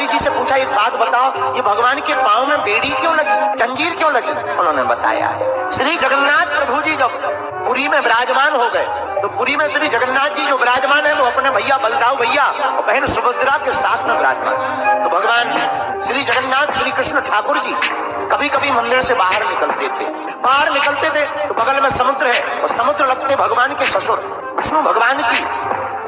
पुजारी जी से पूछा, एक बात बताओ, ये भगवान के पांव में बेड़ी क्यों लगी, जंजीर क्यों लगी? उन्होंने बताया, श्री जगन्नाथ प्रभु जी जब पुरी में विराजमान हो गए तो पुरी में श्री जगन्नाथ जी जो विराजमान है वो अपने भैया बलदाऊ भैया और बहन सुभद्रा के साथ में विराजमान। तो भगवान श्री जगन्नाथ श्री कृष्ण ठाकुर जी कभी कभी मंदिर से बाहर निकलते थे। बाहर निकलते थे तो बगल में समुद्र है और समुद्र लगते भगवान के ससुर विष्णु भगवान की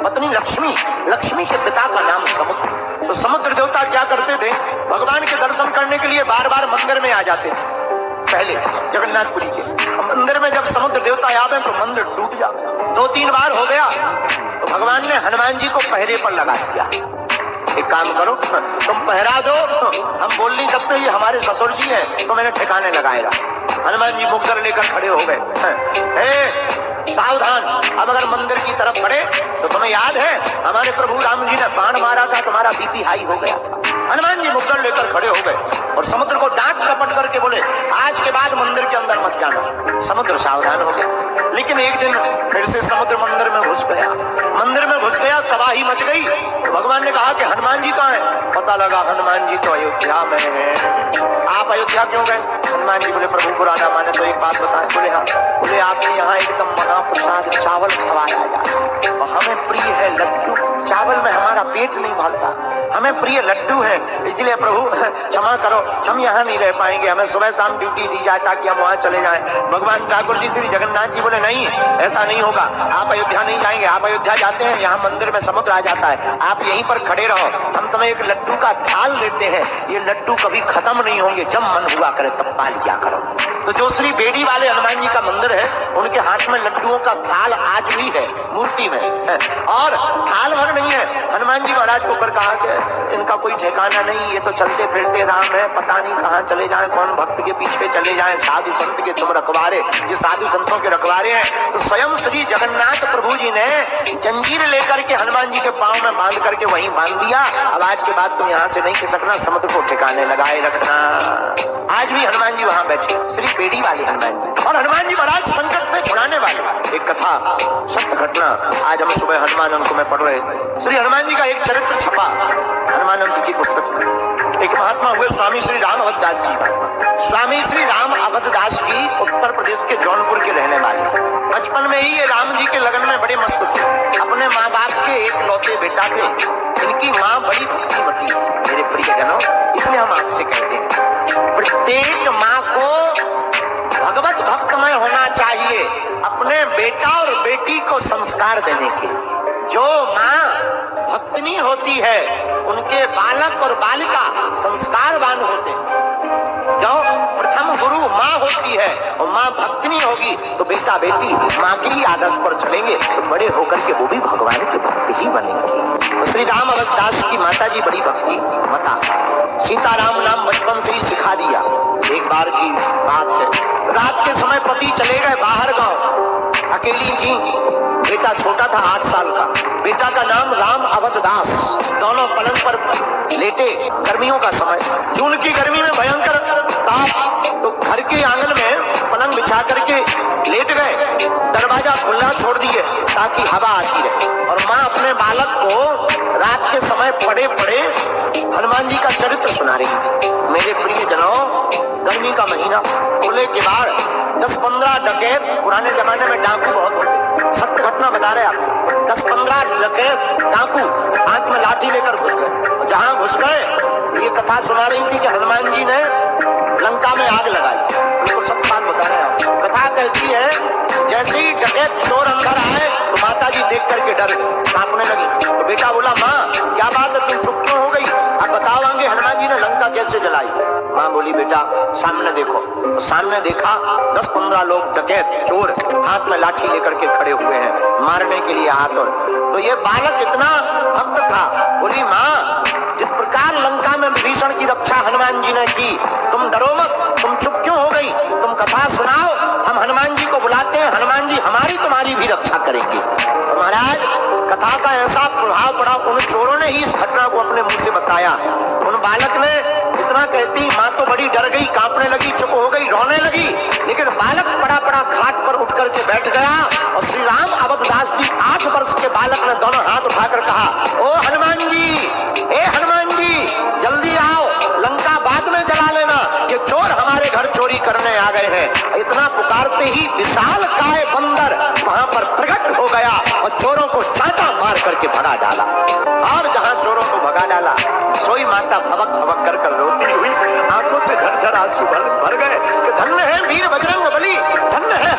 पत्नी लक्ष्मी, लक्ष्मी के पिता का नाम समुद्र। तो समुद्र देवता क्या करते थे, भगवान के दर्शन करने के लिए बार बार मंदिर में आ जाते थे। पहले जगन्नाथपुरी के मंदिर में जब समुद्र देवता आवे तो मंदिर टूट जा, 2-3 बार हो गया तो भगवान ने हनुमान जी को पहरे पर लगा दिया। एक काम करो, तुम पहरा दो, हम बोल नहीं सकते, ये हमारे ससुर जी हैं, तो मैंने ठिकाने लगाएगा। हनुमान जी मुक्कर लेकर खड़े हो गए। सावधान, अब अगर मंदिर की तरफ बढ़े तो तुम्हें याद है हमारे प्रभु राम जी ने बाण मारा था, तुम्हारा बीपी हाई हो गया था। हनुमान जी मुक्कर लेकर खड़े हो गए और समुद्र को डांट डपट करके बोले, आज के बाद मंदिर के अंदर मत जाना। समुद्र सावधान हो गया, लेकिन एक दिन फिर से समुद्र मंदिर में घुस गया। मंदिर में घुस गया, तबाही मच गई। भगवान ने कहा कि हनुमान जी कहाँ हैं? पता लगा हनुमान जी तो अयोध्या में हैं। आप अयोध्या क्यों गए? हनुमान जी बोले, प्रभु पुराना माने तो एक बात बताएं। बोले हाँ। बोले आपने यहाँ एकदम महाप्रसाद चावल खवाया जाए और हमें प्रिय है लड्डू, चावल में हमारा पेट नहीं भरता, हमें प्रिय लड्डू है, इसलिए प्रभु क्षमा करो, हम यहाँ नहीं रह पाएंगे, हमें सुबह शाम ड्यूटी दी जाए ताकि हम वहाँ चले जाएं। भगवान ठाकुर जी श्री जगन्नाथ जी बोले, नहीं ऐसा नहीं होगा, आप अयोध्या नहीं जाएंगे। आप अयोध्या जाते हैं, यहाँ मंदिर में समुद्र आ जाता है, आप यहीं पर खड़े रहो, हम तुम्हें एक लड्डू का थाल देते हैं, ये लड्डू कभी खत्म नहीं होंगे, जब मन हुआ करे तब पा लिया करो। तो जो श्री बेड़ी वाले हनुमान जी का मंदिर है, उनके हाथ में लड्डुओं का थाल आज भी है मूर्ति में है। और थाल भर नहीं है। हनुमान जी महाराज को कर कहा कि इनका कोई ठिकाना नहीं, ये तो चलते फिरते राम है, पता नहीं कहाँ चले जाएं, कौन भक्त के पीछे चले जाएं, साधु संत के तुम रखवारे, ये साधु संतों के रखवारे हैं। तो स्वयं श्री जगन्नाथ प्रभु जी ने जंजीर लेकर के हनुमान जी के पांव में बांध करके वहीं बांध दिया। अब आज के बाद तुम यहाँ से नहीं खिसकना, समुद्र को ठिकाने लगाए रखना। आज भी हनुमान जी वहां बैठे, श्री बेड़ी वाले हनुमान जी। और हनुमान जी महाराज संकट से छुड़ाने वाले। एक कथा, सत्य घटना, आज हम सुबह हनुमान अंक में पढ़ रहे थे। श्री हनुमान जी का एक चरित्र छपा हनुमान अंक की पुस्तक में। एक महात्मा हुए स्वामी श्री राम अवधदास जी का। स्वामी श्री राम अवधदास जी उत्तर प्रदेश के जौनपुर के रहने वाले। बचपन में ही ये राम जी के लगन में बड़े मस्त थे। अपने माँ बाप के एक लौते बेटा थे। इनकी माँ बड़ी भक्तिमती थी। मेरे प्रियजनों, इसलिए हम आपसे कहते हैं, प्रत्येक माँ को भगवत भक्तमय होना चाहिए अपने बेटा और बेटी को संस्कार देने के। जो माँ भक्तनी होती है उनके बालक और बालिका संस्कारवान होते हैं। क्यों? प्रथम गुरु माँ होती है और माँ भक्तनी होगी तो बेटा बेटी माँ के ही आदर्श पर चलेंगे तो बड़े होकर के वो भी भगवान के भक्त ही बनेंगे। तो श्री राम अवधदास की माता जी बड़ी भक्ति मता, सीताराम नाम बचपन से ही सिखा दिया। एक बार की बात है, रात के समय पति चले गए बाहर गांव, अकेली थी, बेटा छोटा था 8 साल का। बेटा का नाम राम अवधदास। दोनों पलंग पर लेटे, गर्मियों का समय, जून की गर्मी में भयंकर ताप, तो घर के आंगन में पलंग बिछा करके लेट गए, दरवाजा खुला छोड़ दिए ताकि हवा आती रहे। और माँ अपने बालक को रात के समय पड़े पड़े हनुमान जी का चरित्र सुना रही थी। मेरे प्रिय जनों, गर्मी का महीना, खुले के बाद 10-15 डकैत, पुराने जमाने में डाकू बहुत होते, सत्य घटना बता रहे आपको, 10-15 डकैत डाकू हाथ में लाठी लेकर घुस गए। जहां घुस गए, ये कथा सुना रही थी कि हनुमान जी ने लंका में आग लगाई। उनको सब बात बता रहे हैं। कथा कहती है जैसे ही डकैत चोर अंदर आए तो माता जी देख करके डर गई, कांपने लगी। तो बेटा बोला, माँ क्या बात है, तुम चुप क्यों हो गई? अब बताओगे हनुमान जी ने लंका कैसे जलाई? माँ बोली, बेटा सामने देखो। तो सामने देखा 10-15 लोग डकैत चोर हाथ में लाठी लेकर के खड़े हुए हैं, मारने के लिए हाथ। और तो ये बालक इतना भक्त था। बोली, माँ जिस प्रकार लंका में विभीषण की रक्षा हनुमान जी ने की, तुम डरो मत, तुम चुप क्यों हो गई? तुम कथा सुनाओ, हम हनुमान जी को बुलाते हैं, हनुमान जी हमारी तुम्हारी भी रक्षा करेंगे। तो महाराज कथा का ऐसा प्रभाव पड़ा, उन चोरों ने ही इस घटना को अपने मुंह से बताया। उन बालक ने इतना कहती, माँ तो बड़ी डर गई, कांपने लगी, चुप हो गई, रोने लगी। लेकिन बालक पड़ा पड़ा खाट पर उठ करके बैठ गया और श्री राम अवधदास जी 8 वर्ष के बालक ने दोनों हाथ उठाकर कहा, ओ हनुमान जी, ए हनुमान जी, भगा डाला और जहां चोरों को भगा डाला सोई माता भबक भबक कर कर रोती हुई आंखों से झरझर आंसू भर गए कि धन्य है वीर बजरंग बली, धन्य है